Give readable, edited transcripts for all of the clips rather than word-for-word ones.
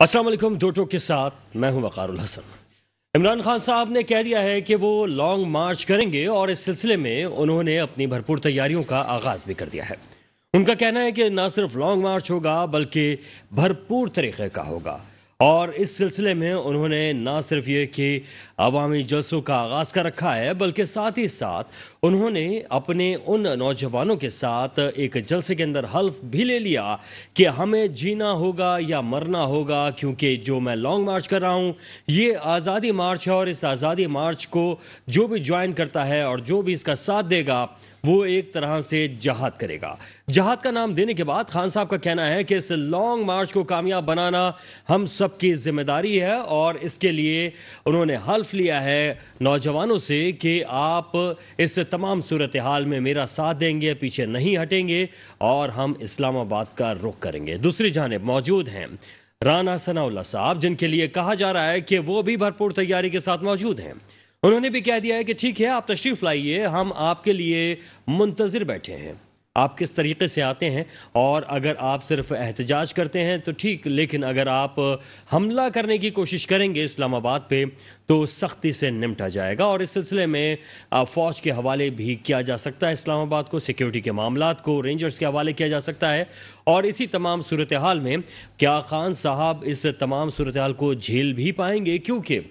अस्सलाम वालेकुम। दो टोक के साथ मैं हूं वक़ारुल हसन। इमरान खान साहब ने कह दिया है कि वो लॉन्ग मार्च करेंगे और इस सिलसिले में उन्होंने अपनी भरपूर तैयारियों का आगाज़ भी कर दिया है। उनका कहना है कि न सिर्फ लॉन्ग मार्च होगा बल्कि भरपूर तरीक़े का होगा और इस सिलसिले में उन्होंने न सिर्फ ये कि अवामी जलसों का आगाज़ कर रखा है बल्कि साथ ही साथ उन्होंने अपने उन नौजवानों के साथ एक जलसे के अंदर हल्फ भी ले लिया कि हमें जीना होगा या मरना होगा, क्योंकि जो मैं लॉन्ग मार्च कर रहा हूँ ये आज़ादी मार्च है और इस आज़ादी मार्च को जो भी ज्वाइन करता है और जो भी इसका साथ देगा वो एक तरह से जहाद करेगा। जहाद का नाम देने के बाद खान साहब का कहना है कि इस लॉन्ग मार्च को कामयाब बनाना हम सबकी जिम्मेदारी है और इसके लिए उन्होंने हल्फ लिया है नौजवानों से कि आप इस तमाम सूरत हाल में मेरा साथ देंगे, पीछे नहीं हटेंगे और हम इस्लामाबाद का रुख करेंगे। दूसरी जानिब मौजूद हैं राना सनाउल्लाह साहब, जिनके लिए कहा जा रहा है कि वो भी भरपूर तैयारी के साथ मौजूद हैं। उन्होंने भी कह दिया है कि ठीक है, आप तशरीफ़ लाइए, हम आपके लिए मुंतज़िर बैठे हैं, आप किस तरीके से आते हैं और अगर आप सिर्फ एहतजाज करते हैं तो ठीक, लेकिन अगर आप हमला करने की कोशिश करेंगे इस्लामाबाद पे तो सख्ती से निपटा जाएगा और इस सिलसिले में फ़ौज के हवाले भी किया जा सकता है इस्लामाबाद को, सिक्योरिटी के मामलात को रेंजर्स के हवाले किया जा सकता है। और इसी तमाम सूरत हाल में क्या खान साहब इस तमाम सूरत हाल को झेल भी पाएंगे, क्योंकि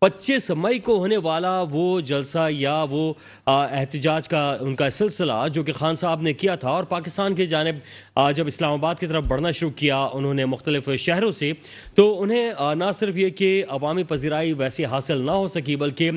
25 मई को होने वाला वो जलसा या वो एहतजाज का उनका सिलसिला जो कि खान साहब ने किया था और पाकिस्तान की जानिब जब इस्लामाबाद की तरफ बढ़ना शुरू किया उन्होंने मुख्तलिफ शहरों से, तो उन्हें ना सिर्फ ये कि अवामी पजीराई वैसी हासिल ना हो सकी बल्कि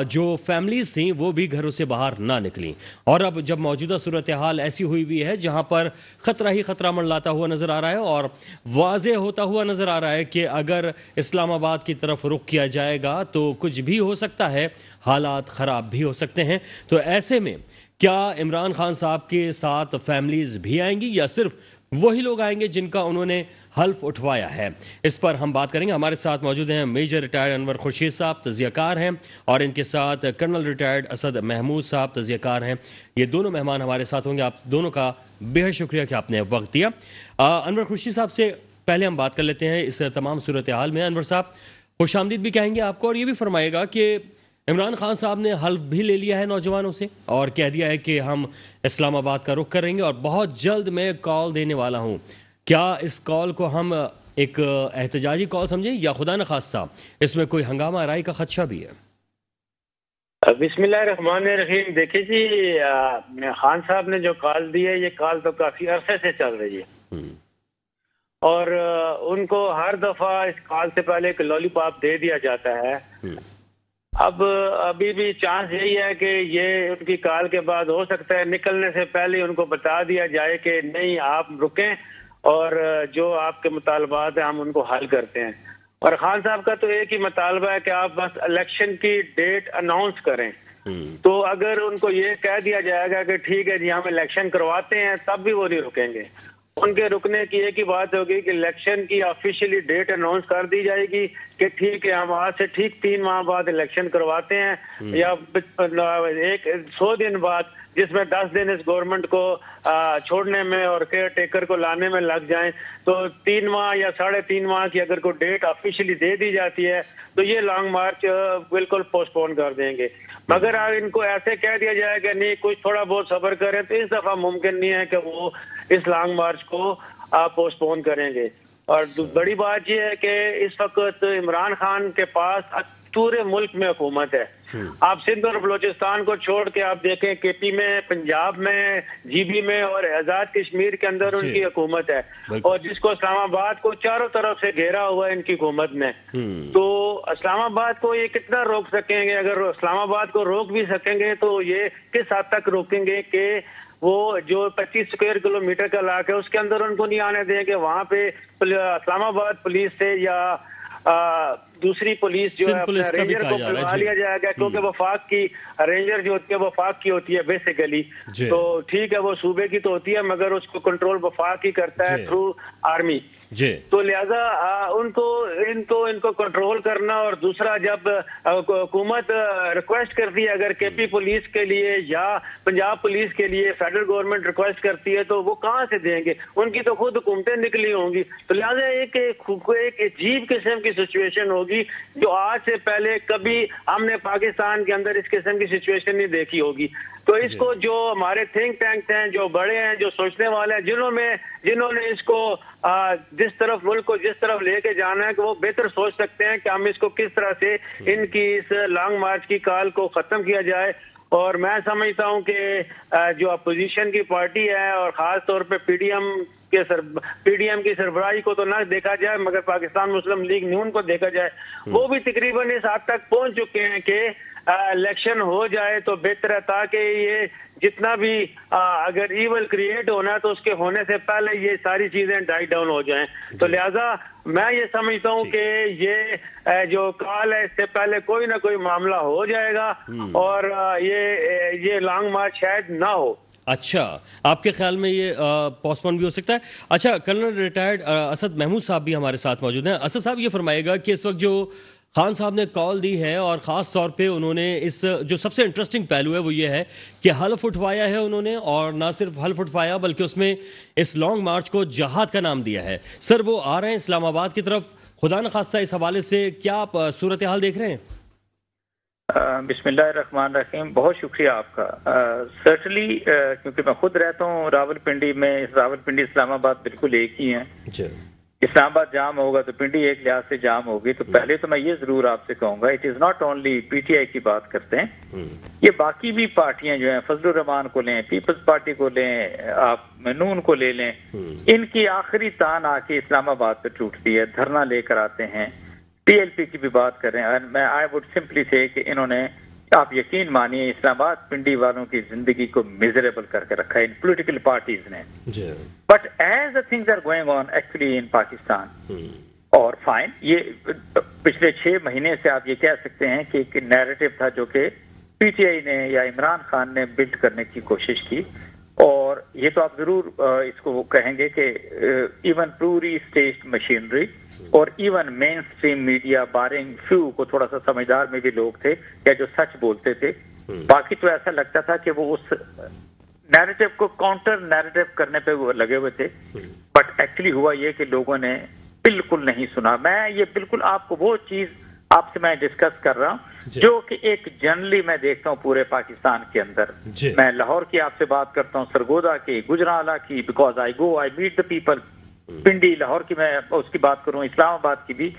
जो फैमिलीज़ थी वो भी घरों से बाहर ना निकली। और अब जब मौजूदा सूरत हाल ऐसी हुई हुई है जहाँ पर ख़तरा ही ख़तरा मंडलाता हुआ नज़र आ रहा है और वाज़ेह होता हुआ नज़र आ रहा है कि अगर इस्लामाबाद की तरफ रुख किया जाएगा तो कुछ भी हो सकता है, हालात ख़राब भी हो सकते हैं। तो ऐसे में क्या इमरान खान साहब के साथ फैमिलीज़ भी आएंगी या सिर्फ वही लोग आएंगे जिनका उन्होंने हल्फ उठवाया है, इस पर हम बात करेंगे। हमारे साथ मौजूद हैं मेजर रिटायर्ड अनवर खुर्शीद साहब, तज़ियाकार हैं, और इनके साथ कर्नल रिटायर्ड असद महमूद साहब, तज़ियाकार हैं। ये दोनों मेहमान हमारे साथ होंगे। आप दोनों का बेहद शुक्रिया कि आपने वक्त दिया। अनवर खुर्शीद साहब से पहले हम बात कर लेते हैं इस तमाम सूरत हाल में। अनवर साहब, खुश आमदीद भी कहेंगे आपको और ये भी फरमाएगा कि इमरान खान साहब ने हल्फ भी ले लिया है नौजवानों से और कह दिया है कि हम इस्लामाबाद का रुख करेंगे और बहुत जल्द मैं कॉल देने वाला हूँ। क्या इस कॉल को हम एक एहतजाजी कॉल समझें या खुदा न खास्ता इसमें कोई हंगामा आराई का खदशा भी है? बिस्मिल्लाहिर्रहमानिर्रहीम। देखिए जी, खान साहब ने जो कॉल दी है ये कॉल तो काफी अरसे से चल रही है और उनको हर दफा इस कॉल से पहले एक लॉलीपॉप दे दिया जाता है। अब अभी भी चांस यही है कि ये उनकी कॉल के बाद हो सकता है निकलने से पहले उनको बता दिया जाए कि नहीं, आप रुकें और जो आपके मुतालबात हैं हम उनको हल करते हैं। और खान साहब का तो एक ही मुतालबा है कि आप बस इलेक्शन की डेट अनाउंस करें। तो अगर उनको ये कह दिया जाएगा कि ठीक है जी हम इलेक्शन करवाते हैं, तब भी वो नहीं रुकेंगे। उनके रुकने की एक ही बात होगी कि इलेक्शन की ऑफिशियली डेट अनाउंस कर दी जाएगी कि ठीक है हम आज से ठीक 3 माह बाद इलेक्शन करवाते हैं या 100 दिन बाद, जिसमें 10 दिन इस गवर्नमेंट को छोड़ने में और केयर टेकर को लाने में लग जाएं। तो 3 माह या 3.5 माह की अगर कोई डेट ऑफिशियली दे दी जाती है तो ये लॉन्ग मार्च बिल्कुल पोस्टपोन कर देंगे। मगर अगर इनको ऐसे कह दिया जाए कि नहीं कुछ थोड़ा बहुत सब्र करें, तो इस दफा मुमकिन नहीं है कि वो इस लॉन्ग मार्च को पोस्टपोन करेंगे। और बड़ी बात यह है कि इस वक्त इमरान खान के पास पूरे मुल्क में हुकूमत है। आप सिंध और बलोचिस्तान को छोड़ के आप देखें केपी में, पंजाब में, जीबी में और आजाद कश्मीर के अंदर उनकी हुकूमत है और जिसको इस्लामाबाद को चारों तरफ से घेरा हुआ है इनकी हुकूमत ने। तो इस्लामाबाद को ये कितना रोक सकेंगे? अगर इस्लामाबाद को रोक भी सकेंगे तो ये किस हद तक रोकेंगे कि वो जो 25 स्क्वायर किलोमीटर का इलाका है उसके अंदर उनको नहीं आने देंगे। वहां पे इस्लामाबाद पुलिस से या दूसरी पुलिस जो है अपने रेंजर को बुला लिया जाएगा, क्योंकि वफाक की रेंजर जो होती है वफाक की होती है बेसिकली। तो ठीक है वो सूबे की तो होती है मगर उसको कंट्रोल वफाक ही करता है थ्रू आर्मी। जी। तो लिहाजा इनको कंट्रोल करना, और दूसरा जब हुकूमत रिक्वेस्ट करती है अगर केपी पुलिस के लिए या पंजाब पुलिस के लिए फेडरल गवर्नमेंट रिक्वेस्ट करती है तो वो कहाँ से देंगे, उनकी तो खुद हुकूमतें निकली होंगी। तो लिहाजा एक अजीब किस्म की सिचुएशन होगी जो आज से पहले कभी हमने पाकिस्तान के अंदर इस किस्म की सिचुएशन नहीं देखी होगी। तो इसको जो हमारे थिंक टैंक्स हैं, जो बड़े हैं, जो सोचने वाले हैं, जिन्होंने इसको जिस तरफ मुल्क को जिस तरफ लेके जाना है कि वो बेहतर सोच सकते हैं कि हम इसको किस तरह से इनकी इस लॉन्ग मार्च की काल को खत्म किया जाए। और मैं समझता हूं कि जो अपोजिशन की पार्टी है और खास तौर पे पीडीएम की सरबराही को तो ना देखा जाए मगर पाकिस्तान मुस्लिम लीग नून को देखा जाए, वो भी तकरीबन इस हद तक पहुंच चुके हैं कि इलेक्शन हो जाए तो बेहतर है, ताकि ये जितना भी अगर ईवल क्रिएट होना है तो उसके होने से पहले ये सारी चीजें डाई डाउन हो जाएं। तो लिहाजा मैं ये समझता हूँ कि ये जो काल है इससे पहले कोई ना कोई मामला हो जाएगा और ये लॉन्ग मार्च शायद ना हो। अच्छा, आपके ख्याल में ये पोस्टपोन भी हो सकता है? अच्छा, कर्नल रिटायर्ड असद महमूद साहब भी हमारे साथ मौजूद हैं। असद साहब, ये फरमाएगा कि इस वक्त जो खान साहब ने कॉल दी है और ख़ास तौर पे उन्होंने इस जो सबसे इंटरेस्टिंग पहलू है वो ये है कि हल्फ उठवाया है उन्होंने, और ना सिर्फ हल्फ उठवाया बल्कि उसमें इस लॉन्ग मार्च को जहाद का नाम दिया है। सर, वो आ रहे हैं इस्लामाबाद की तरफ, खुदा न खास्ता इस हवाले से क्या आप सूरत हाल देख रहे हैं? बिस्मिल्लाहिर्रहमानिर्रहीम, बहुत शुक्रिया आपका। सर्टनली क्योंकि मैं खुद रहता हूँ रावलपिंडी में, रावलपिंडी इस्लामाबाद बिल्कुल एक ही हैं। इस्लामाबाद जाम होगा तो पिंडी एक लिहाज से जाम होगी। तो पहले तो मैं ये जरूर आपसे कहूंगा, it is not only PTI की बात करते हैं, ये बाकी भी पार्टियां जो हैं, फजलुर रहमान को लें, पीपल्स पार्टी को लें, आप नून को ले लें, इनकी आखिरी तान आके इस्लामाबाद पे टूटती है, धरना लेकर आते हैं। पीएलपी की भी बात कर रहे हैं, मैं आई वुड सिंपली से कि इन्होंने, आप यकीन मानिए, इस्लामाबाद पिंडी वालों की जिंदगी को मिजरेबल करके रखा है इन पॉलिटिकल पार्टीज ने। But as the things are going on actually in Pakistan, और फाइन, ये पिछले 6 महीने से आप ये कह सकते हैं कि एक नैरेटिव था जो कि पीटीआई ने या इमरान खान ने बिल्ड करने की कोशिश की, और ये तो आप जरूर इसको कहेंगे कि इवन पूरी स्टेट मशीनरी और इवन मेन स्ट्रीम मीडिया, बारिंग फ्यू को थोड़ा सा समझदार में भी लोग थे या जो सच बोलते थे, बाकी तो ऐसा लगता था कि वो उस नैरेटिव को काउंटर नैरेटिव करने पे वो लगे हुए थे। बट एक्चुअली हुआ ये कि लोगों ने बिल्कुल नहीं सुना। मैं ये बिल्कुल आपको वो चीज आपसे मैं डिस्कस कर रहा हूँ जो कि एक जनरली मैं देखता हूँ पूरे पाकिस्तान के अंदर। मैं लाहौर की आपसे बात करता हूँ, सरगोदा की, गुजरांवाला की, because I meet the people. Pindi, Lahore की मैं उसकी बात करूं, इस्लामाबाद की भी,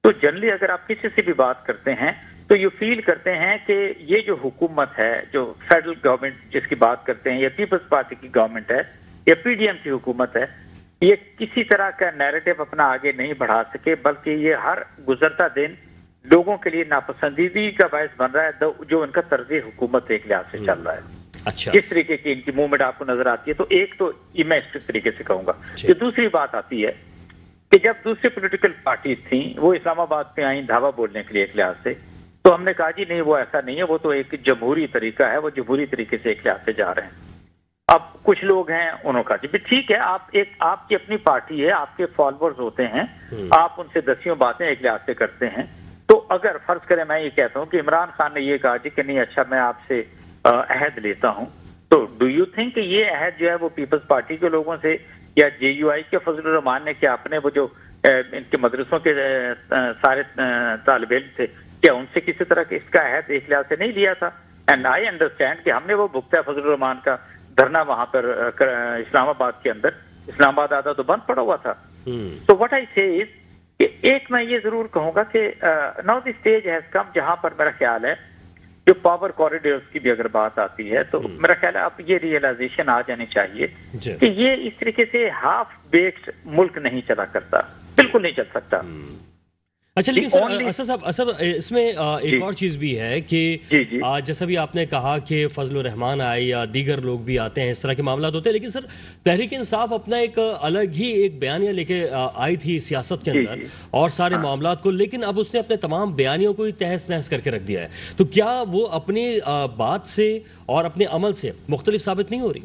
तो जनरली अगर आप किसी से भी बात करते हैं तो ये फील करते हैं कि ये जो हुकूमत है, जो फेडरल गवर्नमेंट जिसकी बात करते हैं, या पीपल्स पार्टी की गवर्नमेंट है या पीडीएम की हुकूमत है, ये किसी तरह का नैरेटिव अपना आगे नहीं बढ़ा सके, बल्कि ये हर गुजरता दिन लोगों के लिए नापसंदीदगी का बायस बन रहा है, जो उनका तर्ज हुकूमत एक लिहाज से चल रहा है। अच्छा, किस तरीके की इनकी मूवमेंट आपको नजर आती है? तो एक तो ये मैं इस तरीके से कहूंगा। ये दूसरी बात आती है कि जब दूसरी पॉलिटिकल पार्टीज थी वो इस्लामाबाद पे आई धावा बोलने के लिए एक लिहाज से, तो हमने कहा जी नहीं, वो ऐसा नहीं है, वो तो एक जमहूरी तरीका है, वो जमहूरी तरीके से एक लिहाज से जा रहे हैं। अब कुछ लोग हैं, उन्होंने कहा जी ठीक है, आपकी अपनी पार्टी है, आपके फॉलोअर्स होते हैं, आप उनसे दसियों बातें एक लिहाज से करते हैं। तो अगर फर्ज करें मैं ये कहता हूँ कि इमरान खान ने ये कहा जी कि नहीं, अच्छा मैं आपसे अहद लेता हूं, तो डू यू थिंक कि ये अहद जो है वो पीपल्स पार्टी के लोगों से या जेयूआई के फजलुर रहमान ने, क्या अपने वो जो इनके मदरसों के सारे तालिब इल्म थे, क्या उनसे किसी तरह के इसका अहद एक लिहाज से नहीं लिया था? एंड आई अंडरस्टैंड कि हमने वो भुगता फजलुर रहमान का धरना वहां पर इस्लामाबाद के अंदर, इस्लामाबाद आधा तो बंद पड़ा हुआ था। तो व्हाट आई से इज कि एक मैं ये जरूर कहूंगा कि now the stage has come, जहां पर मेरा ख्याल है जो पावर कॉरिडोर्स की भी अगर बात आती है तो मेरा ख्याल है अब ये रियलाइजेशन आ जानी चाहिए कि ये इस तरीके से हाफ बेक्ड मुल्क नहीं चला करता, बिल्कुल नहीं चल सकता। अच्छा, लेकिन सर असद इसमें एक और चीज़ भी है कि जैसा भी आपने कहा कि फजलुर रहमान आए या दीगर लोग भी आते हैं, इस तरह के मामला होते हैं, लेकिन सर तहरीक इंसाफ अपना एक अलग ही एक बयानिया लेके आई थी सियासत के अंदर और सारे मामला को, लेकिन अब उसने अपने तमाम बयानियों को ही तहस नहस करके रख दिया है। तो क्या वो अपनी बात से और अपने अमल से मुख्तलिफ साबित नहीं हो रही?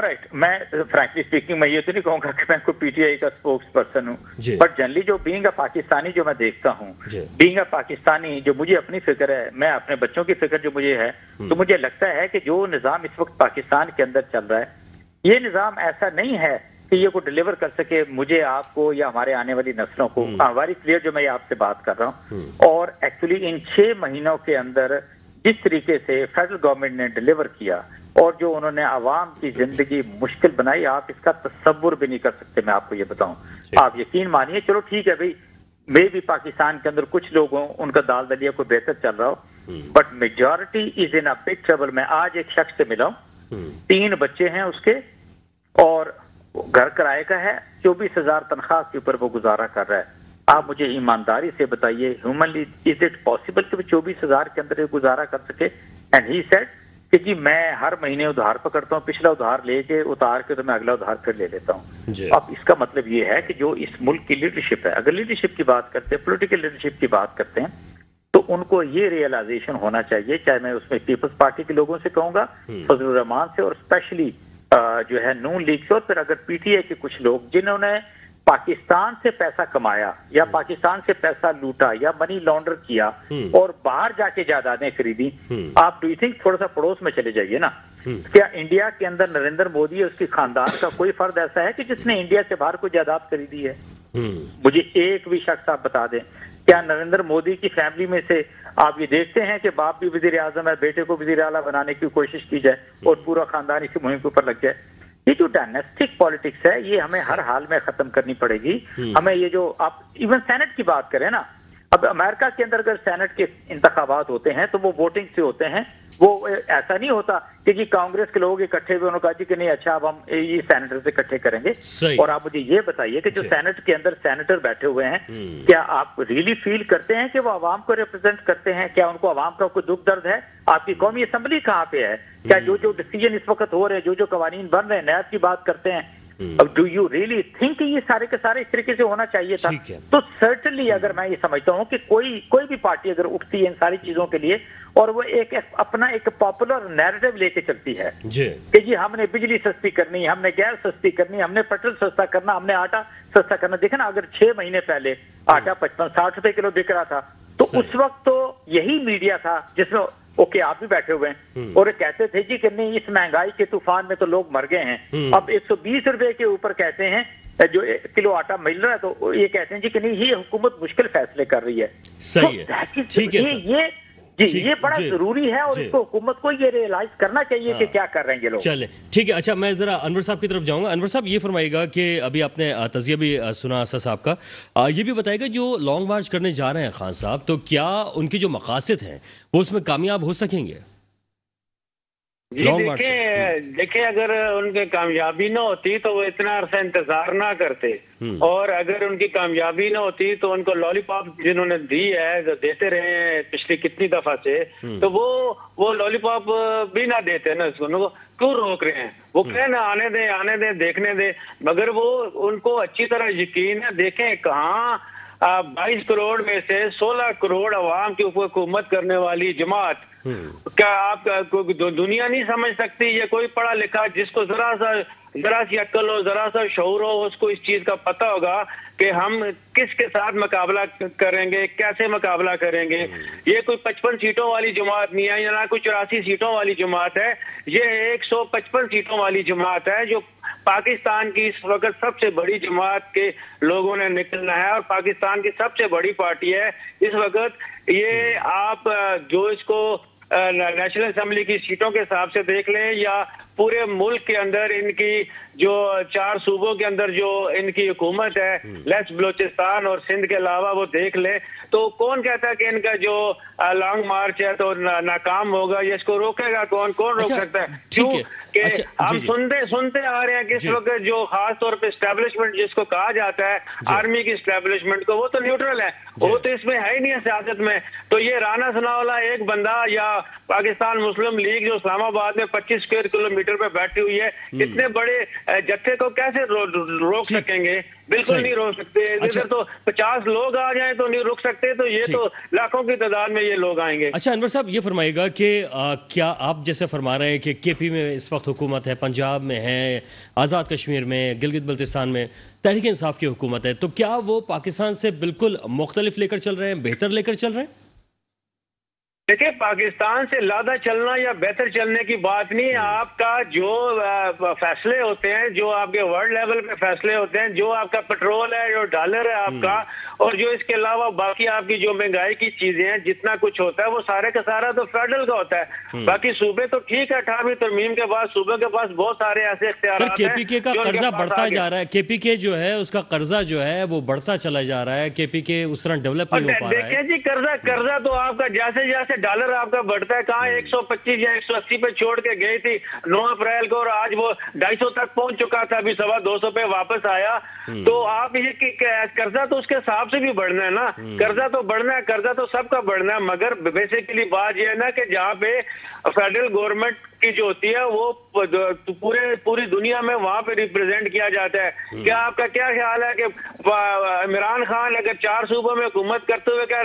ऑलराइट, मैं फ्रैंकली स्पीकिंग मैं ये तो नहीं कहूंगा कि मैं कोई पीटीआई का स्पोक्स पर्सन हूँ, बट जनरली जो बीइंग अ पाकिस्तानी जो मैं देखता हूँ, बीइंग अ पाकिस्तानी जो मुझे अपनी फिक्र है, मैं अपने बच्चों की फिक्र जो मुझे है, तो मुझे लगता है कि जो निज़ाम इस वक्त पाकिस्तान के अंदर चल रहा है, ये निज़ाम ऐसा नहीं है कि ये को डिलीवर कर सके मुझे, आपको या हमारे आने वाली नस्लों को। हमारी क्लियर जो मैं आपसे बात कर रहा हूँ, और एक्चुअली इन 6 महीनों के अंदर जिस तरीके से फेडरल गवर्नमेंट ने डिलीवर किया और जो उन्होंने आवाम की जिंदगी मुश्किल बनाई, आप इसका तसव्वुर भी नहीं कर सकते। मैं आपको ये बताऊं, आप यकीन मानिए, चलो ठीक है भाई, मे भी पाकिस्तान के अंदर कुछ लोगों उनका दाल दलिया को बेहतर चल रहा हो, but majority is in a big trouble. मैं आज एक शख्स से मिला हूं, 3 बच्चे हैं उसके, और घर किराए का है, 24,000 तनख्वाह के ऊपर वो गुजारा कर रहा है। आप मुझे ईमानदारी से बताइए, ह्यूमनली इज इट पॉसिबल कि वो 24,000 के अंदर गुजारा कर सके? एंड ही सेड कि जी मैं हर महीने उधार पकड़ता हूँ, पिछला उधार लेके उतार के तो मैं अगला उधार फिर ले लेता हूँ। अब इसका मतलब ये है कि जो इस मुल्क की लीडरशिप है, अगर लीडरशिप की बात करते हैं, पॉलिटिकल लीडरशिप की बात करते हैं, तो उनको ये रियलाइजेशन होना चाहिए, चाहे मैं उसमें पीपल्स पार्टी के लोगों से कहूंगा, फजलुर रहमान से, और स्पेशली जो है नून लीग से, और फिर अगर पीटीआई के कुछ लोग जिन्होंने पाकिस्तान से पैसा कमाया या पाकिस्तान से पैसा लूटा या मनी लॉन्डर किया और बाहर जाके जायदादें खरीदी, आप डू यू थिंक थोड़ा सा पड़ोस में चले जाइए ना, क्या इंडिया के अंदर नरेंद्र मोदी और उसके खानदान का कोई फर्द ऐसा है कि जिसने इंडिया से बाहर कोई जायदाद खरीदी है? मुझे एक भी शख्स आप बता दें। क्या नरेंद्र मोदी की फैमिली में से आप ये देखते हैं कि बाप भी वजीर आजम है, बेटे को वजीर आला बनाने की कोशिश की जाए और पूरा खानदान इसी मुहिम के ऊपर लग जाए? ये जो डायनेस्टिक पॉलिटिक्स है, ये हमें हर हाल में खत्म करनी पड़ेगी। हमें ये जो आप इवन सेनेट की बात करें ना, अब अमेरिका के अंदर अगर सेनेट के इंतखाबात होते हैं तो वो वोटिंग से होते हैं, वो ऐसा नहीं होता कि जी कांग्रेस के लोग इकट्ठे हुए, उन्होंने कहा जी कि नहीं अच्छा अब हम ये सेनेटर से इकट्ठे करेंगे। और आप मुझे ये बताइए कि जो सेनेट के अंदर सेनेटर बैठे हुए हैं, क्या आप रियली फील करते हैं कि वो आवाम को रिप्रेजेंट करते हैं? क्या उनको आवाम का कोई दुख दर्द है? आपकी कौमी असम्बली कहाँ पे है? क्या जो जो डिसीजन इस वक्त हो रहे हैं, जो जो कवानीन बन रहे हैं, नैब की बात करते हैं, अब डू यू रियली थिंक ये सारे के सारे इस तरीके से होना चाहिए था? तो सर्टनली अगर मैं ये समझता हूँ कि कोई भी पार्टी अगर उठती है इन सारी चीजों के लिए और वो एक अपना एक पॉपुलर नैरेटिव लेके चलती है कि जी हमने बिजली सस्ती करनी, हमने गैस सस्ती करनी, हमने पेट्रोल सस्ता करना, हमने आटा सस्ता करना। देखे ना, अगर 6 महीने पहले आटा 55-60 रुपए किलो बिक रहा था, तो उस वक्त तो यही मीडिया था जिसमें ओके आप भी बैठे हुए हैं और कहते थे जी कि नहीं इस महंगाई के तूफान में तो लोग मर गए हैं। अब 120 रुपए के ऊपर कहते हैं जो 1 किलो आटा मिल रहा है, तो ये कहते हैं जी कि नहीं ये हुकूमत मुश्किल फैसले कर रही है। सही है, ठीक है, ये बड़ा जरूरी है और इसको हुकूमत को ये रियलाइज करना चाहिए कि क्या कर रहे हैं ये लोग। चले ठीक है। अच्छा, मैं जरा अनवर साहब की तरफ जाऊंगा। अनवर साहब ये फरमाइएगा कि अभी आपने तजिया भी सुना असद साहब का, ये भी बताएगा जो लॉन्ग मार्च करने जा रहे हैं खान साहब, तो क्या उनके जो मकासद हैं वो उसमें कामयाब हो सकेंगे? देखिए अगर उनकी कामयाबी ना होती तो वो इतना अरसा इंतजार ना करते, और अगर उनकी कामयाबी ना होती तो उनको लॉलीपॉप जिन्होंने दी है, जो देते रहे हैं पिछली कितनी दफा से, तो वो लॉलीपॉप भी ना देते ना उसको। क्यों रोक रहे हैं? वो कहे ना आने दे देखने दे, मगर वो उनको अच्छी तरह यकीन है। देखें कहाँ 22 करोड़ में से 16 करोड़ अवाम के ऊपर हुकूमत करने वाली जमात, क्या आप दुनिया नहीं समझ सकती? ये कोई पढ़ा लिखा जिसको जरा सी अक्ल हो, जरा सा शऊर हो, उसको इस चीज का पता होगा कि हम किसके साथ मुकाबला करेंगे, कैसे मुकाबला करेंगे। ये कोई 55 सीटों वाली जमात नहीं है, या ना कोई 84 सीटों वाली जमात है, ये 155 सीटों वाली जमात है जो पाकिस्तान की इस वक्त सबसे बड़ी जमात के लोगों ने निकलना है और पाकिस्तान की सबसे बड़ी पार्टी है इस वक्त। ये आप जो इसको नेशनल असेंबली की सीटों के हिसाब से देख लें या पूरे मुल्क के अंदर इनकी जो 4 सूबों के अंदर जो इनकी हुकूमत है, लेफ्ट बलोचिस्तान और सिंध के अलावा, वो देख ले, तो कौन कहता है कि इनका जो लॉन्ग मार्च है तो नाकाम होगा? ये इसको रोकेगा कौन रोक सकता है? क्यों कि हम सुनते आ रहे हैं कि इस वक्त जो खास तौर पे एस्टेब्लिशमेंट जिसको कहा जाता है आर्मी की एस्टेब्लिशमेंट को, वो तो न्यूट्रल है, वो तो इसमें है ही नहीं है सियासत में। तो ये राना सनाउल्लाह एक बंदा या पाकिस्तान मुस्लिम लीग जो इस्लामाबाद में 25 स्क्वायर किलोमीटर पे बैठी हुई है, इतने बड़े जत्थे को कैसे रोक सकेंगे? बिल्कुल नहीं रोक सकते। इधर तो 50 लोग आ जाएं तो नहीं रुक सकते, तो ये तो लाखों की तादाद में ये लोग आएंगे। अच्छा अनवर साहब, ये फरमाइएगा कि क्या आप जैसे फरमा रहे हैं कि केपी में इस वक्त हुकूमत है, पंजाब में है, आज़ाद कश्मीर में, गिलगित बल्तिस्तान में तहरीक इंसाफ की हुकूमत है, तो क्या वो पाकिस्तान से बिल्कुल मुख्तलिफ लेकर चल रहे हैं, बेहतर लेकर चल रहे हैं? देखिए, पाकिस्तान से लादा चलना या बेहतर चलने की बात नहीं है। आपका जो फैसले होते हैं, जो आपके वर्ल्ड लेवल पे फैसले होते हैं, जो आपका पेट्रोल है, जो डॉलर है आपका, और जो इसके अलावा बाकी आपकी जो महंगाई की चीजें हैं, जितना कुछ होता है वो सारे का सारा तो फेडरल का होता है। बाकी सूबे तो ठीक है, 18वीं तरमीम के बाद सूबे के पास बहुत सारे ऐसे इख्तियार हैं। केपीके का कर्जा बढ़ता जा रहा है, केपीके जो है उसका कर्जा जो है वो बढ़ता चला जा रहा है, केपीके उस तरह डेवलप नहीं हो पा रहा है। देखिए जी, कर्जा तो आपका जैसे जैसे डॉलर आपका बढ़ता है, कहाँ 125 या 180 पे छोड़ के गई थी 9 अप्रैल को, और आज वो 250 तक पहुंच चुका था, अभी 225 पे वापस आया। तो आप ये कर्जा तो उसके हिसाब से भी बढ़ना है ना, कर्जा तो बढ़ना है, कर्जा तो सबका बढ़ना है। मगर बेसिकली बात यह है ना कि जहाँ पे फेडरल गवर्नमेंट की जो होती है वो पूरी दुनिया में वहां पे रिप्रेजेंट किया जाता है। क्या आपका क्या ख्याल है कि इमरान खान अगर 4 सूबों में हुकूमत करते हुए क्या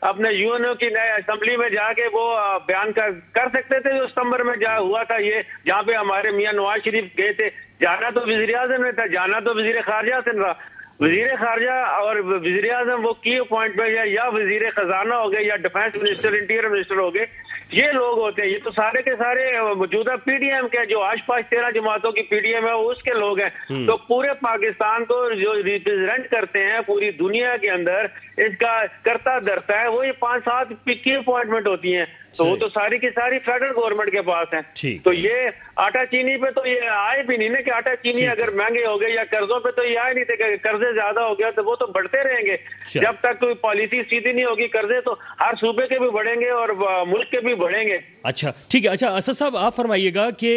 अपने यूएनओ की नई असेंबली में जाके वो बयान कर सकते थे जो सितंबर में जहाँ हुआ था, ये जहाँ पे हमारे मियां नवाज शरीफ गए थे? जाना तो वजीर आजम में था, जाना तो वजीर खारजा से था। वजीर खारजा और वजीर आजम वो की अपॉइंटमेंट या वजीर खजाना हो गए या डिफेंस मिनिस्टर, इंटीरियर मिनिस्टर हो गए, ये लोग होते हैं। ये तो सारे के सारे मौजूदा पीडीएम के जो आसपास 13 जमातों की पीडीएम है वो उसके लोग हैं। तो पूरे पाकिस्तान को जो रिप्रेजेंट करते हैं पूरी दुनिया के अंदर, इसका करता धरता है वो ये 5-7 की अपॉइंटमेंट होती हैं, तो वो तो सारी की सारी फेडरल गवर्नमेंट के पास है। तो ये आटा चीनी पे तो ये आए भी नहीं ना कि आटा चीनी अगर महंगे हो गए, या कर्जों पे तो ये आए नहीं थे कि कर्जे ज्यादा हो गया, तो वो तो बढ़ते रहेंगे जब तक कोई पॉलिसी सीधी नहीं होगी। कर्जे तो हर सूबे के भी बढ़ेंगे और मुल्क के भी बढ़ेंगे। अच्छा ठीक है। अच्छा असद साहब, आप फरमाइएगा कि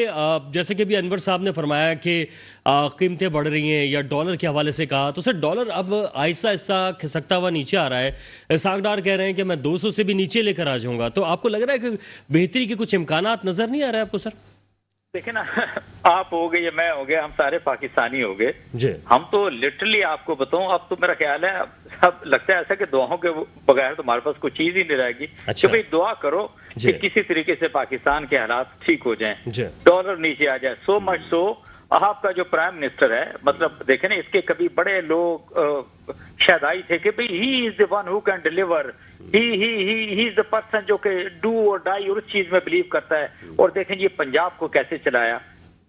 जैसे कि भी अनवर साहब ने फरमाया कि कीमतें बढ़ रही हैं या डॉलर के हवाले से कहा, तो सर डॉलर अब आहिस्ता आहिस्ता खिसकता हुआ नीचे आ रहा है। सागदार कह रहे हैं कि मैं 200 से भी नीचे लेकर आ जाऊंगा, तो आपको लग रहा है कि बेहतरी के कुछ इम्कानात नजर नहीं आ रहा है आपको? सर देखिए ना, आप हो गए या मैं हो गया, हम सारे पाकिस्तानी हो गए, हम तो लिटरली आपको बताऊं, अब तो मेरा ख्याल है सब लगता है ऐसा कि दुआओं के बगैर तो हमारे पास कोई चीज ही नहीं रहेगी। अच्छा। तो भाई दुआ करो कि किसी तरीके से पाकिस्तान के हालात ठीक हो जाएं, डॉलर नीचे आ जाए। सो मच सो आपका जो प्राइम मिनिस्टर है, मतलब देखे ना, इसके कभी बड़े लोग शायद थे कि भाई he is the one who can deliver, he is the person जो कि डू और डाई और उस चीज में बिलीव करता है। और देखें ये पंजाब को कैसे चलाया,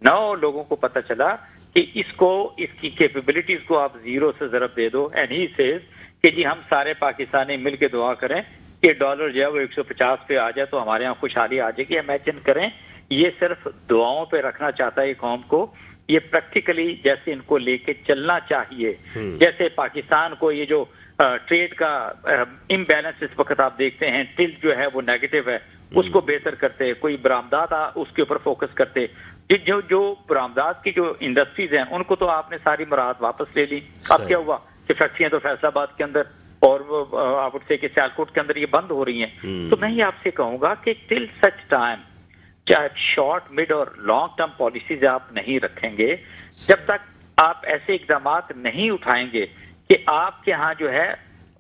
9 लोगों को पता चला कि इसको, इसकी कैपेबिलिटीज को आप 0 से ज़रब दे दो, एंड ही सेज कि जी हम सारे पाकिस्तानी मिलके दुआ करें कि डॉलर जो है वो 150 पे आ जाए तो हमारे यहाँ खुशहाली आ जाएगी। इमेजिन करें, ये सिर्फ दुआओं पे रखना चाहता है कौम को, ये प्रैक्टिकली जैसे इनको लेके चलना चाहिए। जैसे पाकिस्तान को ये जो ट्रेड का इम्बैलेंस इस वक्त आप देखते हैं, टिल्ट जो है वो नेगेटिव है, उसको बेहतर करते, कोई बरामदात उसके ऊपर फोकस करते। जो बरामदात की जो इंडस्ट्रीज हैं उनको तो आपने सारी मुराद वापस ले ली। अब क्या हुआ कि फैक्ट्रियां तो फैसलाबाद के अंदर और आप से कि सियालकोट के अंदर ये बंद हो रही हैं। तो मैं ये आपसे कहूंगा कि टिल सच टाइम, चाहे शॉर्ट मिड और लॉन्ग टर्म पॉलिसीज आप नहीं रखेंगे, जब तक आप ऐसे इकदामात नहीं उठाएंगे कि आपके यहाँ जो है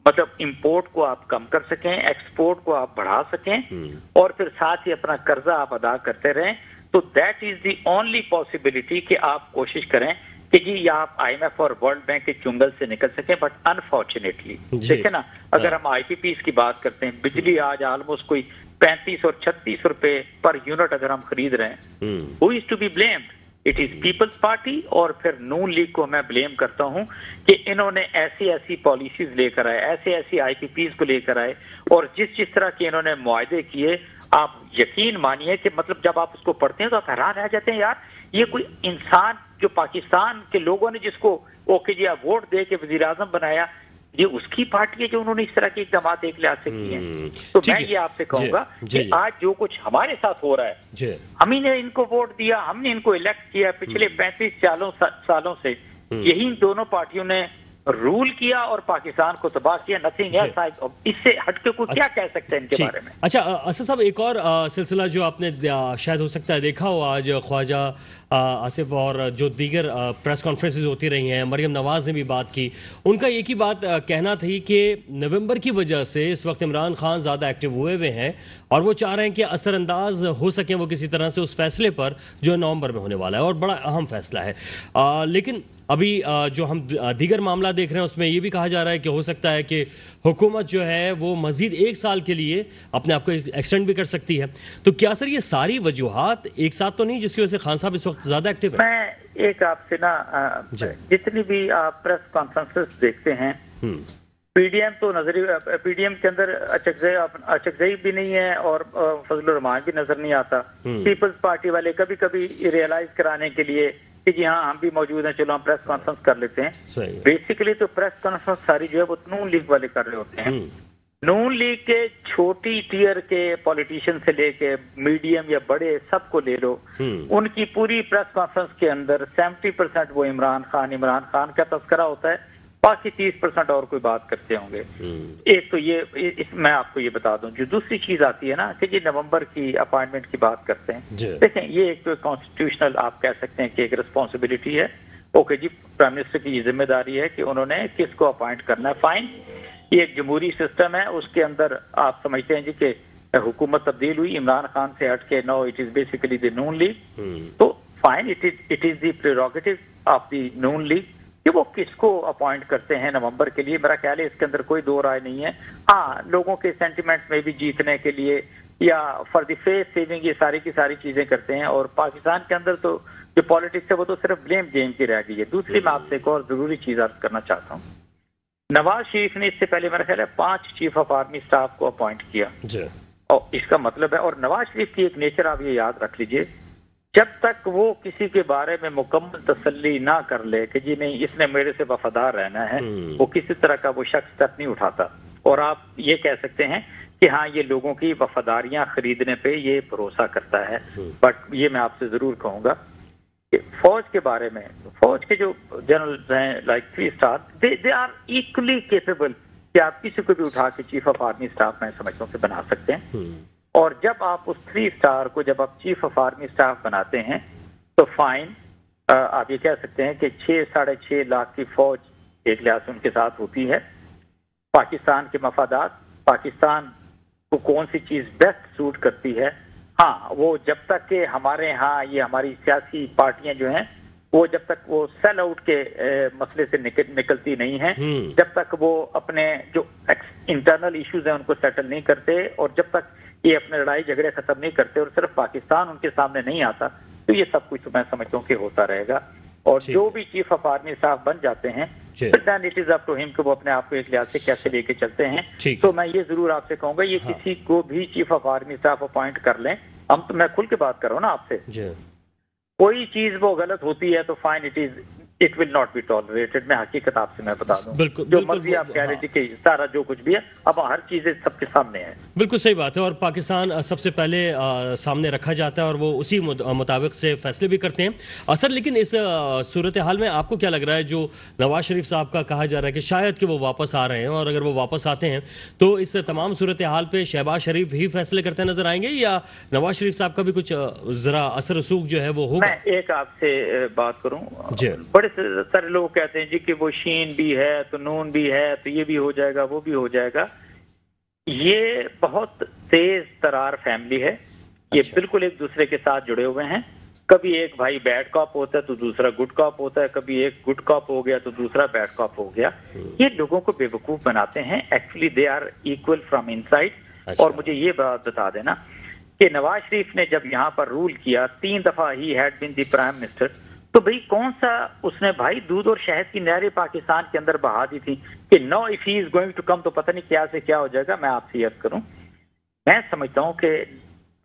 मतलब इंपोर्ट को आप कम कर सकें, एक्सपोर्ट को आप बढ़ा सकें और फिर साथ ही अपना कर्जा आप अदा करते रहें, तो that is the only possibility कि आप कोशिश करें कि जी या आप IMF और वर्ल्ड बैंक के चुंगल से निकल सकें। बट अनफॉर्चुनेटली देखिए ना, अगर हम IPPs की बात करते हैं, बिजली आज ऑलमोस्ट कोई 35 और 36 रुपए पर यूनिट अगर हम खरीद रहे हैं, who is to be blamed? It is Peoples Party और फिर नून लीग को मैं ब्लेम करता हूं कि इन्होंने ऐसी पॉलिसीज लेकर आए, ऐसी IPPs को लेकर आए और जिस तरह के इन्होंने मुआहदे किए, आप यकीन मानिए कि मतलब जब आप उसको पढ़ते हैं तो आप हैरान रह जाते हैं, यार ये कोई इंसान जो पाकिस्तान के लोगों ने जिसको ओके जी आप वोट दे के वजीर आजम बनाया, ये उसकी पार्टी है जो उन्होंने इस तरह के इकदाम एक लिहाज से किए हैं। तो मैं ये आपसे कहूंगा कि आज जो कुछ हमारे साथ हो रहा है, हम ही ने इनको वोट दिया, हमने इनको इलेक्ट किया, पिछले 35 सालों से यही दोनों पार्टियों ने रूल किया और पाकिस्तान को तबाह किया। Nothing else. इससे हटके कोई क्या कह सकते हैं इनके बारे में? अच्छा असद साहब, एक और सिलसिला जो आपने शायद हो सकता है देखा हो, आज ख्वाजा आसिफ, और जो दीगर प्रेस कॉन्फ्रेंसेज होती रही हैं, मरियम नवाज़ ने भी बात की, उनका एक ही बात कहना थी कि नवंबर की वजह से इस वक्त इमरान खान ज़्यादा एक्टिव हुए हुए हैं और वो चाह रहे हैं कि असरअंदाज हो सकें वो किसी तरह से उस फैसले पर जो नवंबर में होने वाला है, और बड़ा अहम फैसला है। लेकिन अभी जो हम दीगर मामला देख रहे हैं उसमें ये भी कहा जा रहा है कि हो सकता है कि हुकूमत जो है वो मजीद 1 साल के लिए अपने आप को एक्सटेंड भी कर सकती है। तो क्या सर ये सारी वजूहात एक साथ तो नहीं जिसकी वजह से खान साहब इस वक्त ज्यादा एक्टिव है? मैं एक आपसे ना जितनी भी आप प्रेस कॉन्फ्रेंसेस देखते हैं, पीडीएम तो पीडीएम के अंदर अचकजई भी नहीं है और फजलुर रहमान भी नजर नहीं आता। पीपल्स पार्टी वाले कभी कभी रियलाइज कराने के लिए कि जी हाँ हम भी मौजूद हैं, चलो हम प्रेस कॉन्फ्रेंस कर लेते हैं। बेसिकली तो प्रेस कॉन्फ्रेंस सारी जो है वो नून लीग वाले कर रहे होते हैं। नून लीग के छोटी टियर के पॉलिटिशियन से लेके मीडियम या बड़े सबको ले लो, उनकी पूरी प्रेस कॉन्फ्रेंस के अंदर 70% वो इमरान खान का तस्करा होता है, बाकी 30% और कोई बात करते होंगे। एक तो ये मैं आपको ये बता दूं, जो दूसरी चीज आती है ना कि जी नवंबर की अपॉइंटमेंट की बात करते हैं। देखें, ये एक तो कॉन्स्टिट्यूशनल आप कह सकते हैं कि एक रिस्पॉन्सिबिलिटी है। ओके जी, प्राइम मिनिस्टर की जिम्मेदारी है कि उन्होंने किसको अपॉइंट करना है, फाइन। ये एक जमहूरी सिस्टम है, उसके अंदर आप समझते हैं जी कि हुकूमत तब्दील हुई, इमरान खान से हट के no it is basically the Noon league, तो fine, it is the prerogative of the Noon league कि वो किसको अपॉइंट करते हैं नवंबर के लिए। मेरा ख्याल है इसके अंदर कोई दो राय नहीं है। हाँ, लोगों के सेंटिमेंट्स में भी जीतने के लिए या फॉर द फेस सेविंग ये सारी की सारी चीजें करते हैं। और पाकिस्तान के अंदर तो जो पॉलिटिक्स है वो तो सिर्फ ब्लेम गेम की रह गई है। दूसरी मैं आपसे एक और जरूरी चीज अर्ज करना चाहता हूँ, नवाज शरीफ ने इससे पहले मेरा ख्याल है 5 चीफ ऑफ आर्मी स्टाफ को अपॉइंट किया, और इसका मतलब है, और नवाज शरीफ की एक नेचर आप ये याद रख लीजिए, जब तक वो किसी के बारे में मुकम्मल तसल्ली ना कर ले कि जी नहीं इसने मेरे से वफादार रहना है, वो किसी तरह का वो शख्स स्टेप नहीं उठाता। और आप ये कह सकते हैं कि हाँ ये लोगों की वफादारियां खरीदने पे ये भरोसा करता है। बट ये मैं आपसे जरूर कहूंगा कि फौज के बारे में, फौज के जो जनरल हैं like 3 star, they are equally capable कि आप किसी को भी उठा के चीफ ऑफ आर्मी स्टाफ मैं समझता हूँ कि बना सकते हैं। और जब आप उस 3 स्टार को जब आप चीफ ऑफ आर्मी स्टाफ बनाते हैं तो फाइन, आप ये कह सकते हैं कि 6-6.5 लाख की फौज एक लिहाज से उनके साथ होती है। पाकिस्तान के मफादात, पाकिस्तान को कौन सी चीज बेस्ट सूट करती है, हाँ वो जब तक के हमारे यहाँ ये हमारी सियासी पार्टियां जो हैं वो जब तक वो सेल आउट के मसले से निकलती नहीं हैं, जब तक वो अपने जो इंटरनल इश्यूज हैं उनको सेटल नहीं करते, और जब तक ये अपने लड़ाई झगड़े खत्म नहीं करते और सिर्फ पाकिस्तान उनके सामने नहीं आता, तो ये सब कुछ मैं समझता हूँ कि होता रहेगा। और जो भी चीफ ऑफ आर्मी स्टाफ बन जाते हैं then it is up to him कि वो अपने आप को एक लिहाज से कैसे लेके चलते हैं। तो मैं ये जरूर आपसे कहूंगा, ये किसी को भी chief of army staff appoint कर लें, हम तो मैं खुल के बात कर रहा हूँ ना आपसे, कोई चीज वो गलत होती है तो fine, it will not be tolerated. मैं हकीकत आपसे मैं बता दूं, जो मर्जी आप कह रहे थे कि सारा जो कुछ भी है अब हर चीजें सबके सामने है। बिल्कुल सही बात है, और पाकिस्तान सबसे पहले सामने रखा जाता है और वो उसी मुताबिक से फैसले भी करते हैं। सर, लेकिन इस सूरत हाल में आपको क्या लग रहा है, जो नवाज शरीफ साहब का कहा जा रहा है कि शायद कि वो वापस आ रहे हैं, और अगर वो वापस आते हैं तो इस तमाम सूरत हाल पे शहबाज शरीफ ही फैसले करते नजर आएंगे या नवाज शरीफ साहब का भी कुछ जरा असर रसूख जो है वो होगा? मैं एक आपसे बात करूं, बड़े सारे लोग कहते हैं जी कि वो शीन भी है तो नून भी है तो ये भी हो जाएगा वो भी हो जाएगा। ये बहुत तेज तरार फैमिली है, ये बिल्कुल एक दूसरे के साथ जुड़े हुए हैं। कभी एक भाई बैड कॉप होता है तो दूसरा गुड कॉप होता है, कभी एक गुड कॉप हो गया तो दूसरा बैड कॉप हो गया। ये लोगों को बेवकूफ बनाते हैं। Actually they are equal from inside. और मुझे ये बात बता देना कि नवाज शरीफ ने जब यहाँ पर रूल किया 3 दफा ही had been the prime minister, तो भाई कौन सा उसने भाई दूध और शहद की नहरें पाकिस्तान के अंदर बहा दी थी कि no if he is going to come तो पता नहीं क्या से क्या हो जाएगा। मैं आपसे अर्ज करूं, मैं समझता हूं कि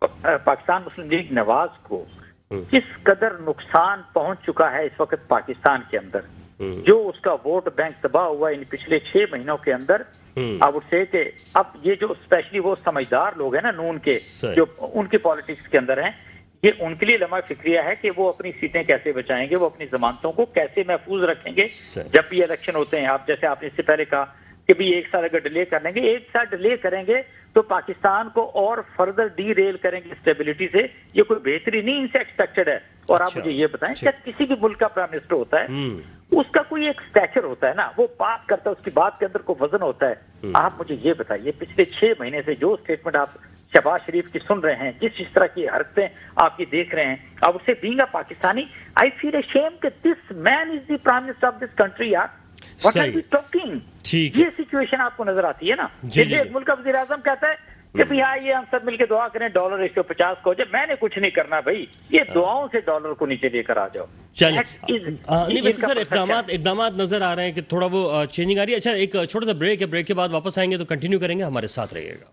पाकिस्तान मुस्लिम लीग नवाज को किस कदर नुकसान पहुंच चुका है इस वक्त पाकिस्तान के अंदर, जो उसका वोट बैंक तबाह हुआ इन पिछले 6 महीनों के अंदर। अब उससे कि अब ये जो स्पेशली वो समझदार लोग हैं ना नून के, जो उनकी पॉलिटिक्स के अंदर हैं, ये उनके लिए लम्हा फिक्रिया है कि वो अपनी सीटें कैसे बचाएंगे, वो अपनी जमानतों को कैसे महफूज रखेंगे जब भी इलेक्शन होते हैं। आप जैसे आपने इससे पहले कहा कि भी 1 साल अगर डिले कर लेंगे, 1 साल डिले करेंगे तो पाकिस्तान को और फर्दर डी रेल करेंगे स्टेबिलिटी से। ये कोई बेहतरी नहीं इनसे एक्सपेक्टेड है اور آپ مجھے یہ بتائیں کہ کسی بھی ملک کا پرائم منسٹر ہوتا ہے اس کا کوئی ایک اسٹیچر ہوتا ہے نا, وہ بات کرتا ہے, اس کی بات کے اندر کوئی وزن ہوتا ہے. آپ مجھے یہ بتائیے پچھلے 6 مہینے سے جو اسٹیٹمنٹ آپ شہباز شریف کی سن رہے ہیں, جس طرح کی حرکتیں آپ کی دیکھ رہے ہیں, آپ اسے being a Pakistani I feel ashamed کہ this man is the prime minister of this country. یار واٹ آر وی ٹاکنگ, یہ سچویشن آپ کو نظر آتی ہے نا. جیسے ایک ملک کا وزیر اعظم کہتا ہے کہ بھائی یہ ہم سب مل کے دعا کریں $150 کو ہو جائے. میں نے کچھ نہیں کرنا بھائی, یہ دعاؤں سے ڈالر کو نیچے لے کر آ جاؤ. نہیں ویسے سر اقدامات نظر آ رہے ہیں کہ تھوڑا وہ چینجنگ آ رہی ہے. اچھا ایک چھوٹا سا بریک ہے, بریک کے بعد واپس آئیں گے تو کنٹینیو کریں گے, ہمارے ساتھ رہیے گا.